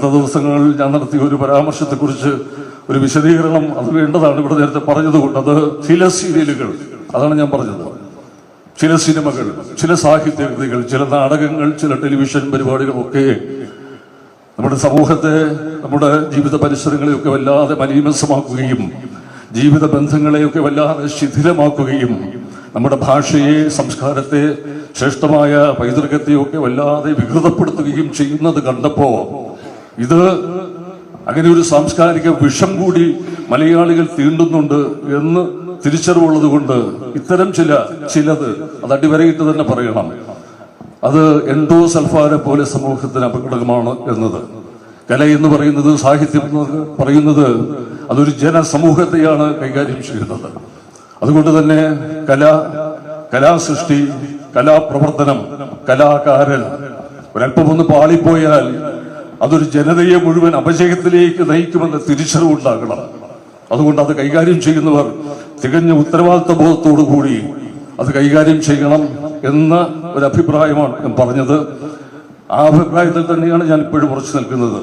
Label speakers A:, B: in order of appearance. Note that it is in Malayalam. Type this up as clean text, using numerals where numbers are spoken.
A: അടുത്ത ദിവസങ്ങളിൽ ഞാൻ നടത്തിയ ഒരു പരാമർശത്തെക്കുറിച്ച് ഒരു വിശദീകരണം അത് വേണ്ടതാണ്. ഇവിടെ നേരത്തെ പറഞ്ഞതുകൊണ്ട് അത് ചില സീരിയലുകൾ, അതാണ് ഞാൻ പറഞ്ഞത്, ചില സിനിമകൾ, ചില സാഹിത്യകൃതികൾ, ചില നാടകങ്ങൾ, ചില ടെലിവിഷൻ പരിപാടികളൊക്കെ നമ്മുടെ സമൂഹത്തെ, നമ്മുടെ ജീവിത പരിസരങ്ങളെയൊക്കെ വല്ലാതെ മലീമസമാക്കുകയും ജീവിത ബന്ധങ്ങളെയൊക്കെ വല്ലാതെ ശിഥിലമാക്കുകയും നമ്മുടെ ഭാഷയെ, സംസ്കാരത്തെ, ശ്രേഷ്ഠമായ പൈതൃകത്തെയൊക്കെ വല്ലാതെ വികൃതപ്പെടുത്തുകയും ചെയ്യുന്നത് കണ്ടപ്പോ ഇത് അങ്ങനെ ഒരു സാംസ്കാരിക വിഷം കൂടി മലയാളികൾ തീണ്ടുന്നുണ്ട് എന്ന് തിരിച്ചറിവുള്ളത് കൊണ്ട് ഇത്തരം ചിലത് അത് അടിവരയിട്ട് തന്നെ പറയണം. അത് എൻഡോസൾഫാനെ പോലെ സമൂഹത്തിന് അപകടമാണ് എന്നത്. കല എന്ന് പറയുന്നത്, സാഹിത്യം എന്ന് പറയുന്നത് അതൊരു ജനസമൂഹത്തെയാണ് കൈകാര്യം ചെയ്യുന്നത്. അതുകൊണ്ട് തന്നെ കലാസൃഷ്ടി, കലാപ്രവർത്തനം, കലാകാരൻ ഒരല്പം ഒന്ന് പാളിപ്പോയാൽ അതൊരു ജനതയെ മുഴുവൻ അപജയത്തിലേക്ക് നയിക്കുമെന്ന തിരിച്ചറിവുണ്ടാകണം. അതുകൊണ്ട് അത് കൈകാര്യം ചെയ്യുന്നവർ തികഞ്ഞ ഉത്തരവാദിത്വ ബോധത്തോടു കൂടി അത് കൈകാര്യം ചെയ്യണം എന്ന ഒരു അഭിപ്രായമാണ് ഞാൻ പറഞ്ഞത്. ആ അഭിപ്രായത്തിൽ തന്നെയാണ് ഞാൻ ഇപ്പോഴും ഉറച്ചു നിൽക്കുന്നത്.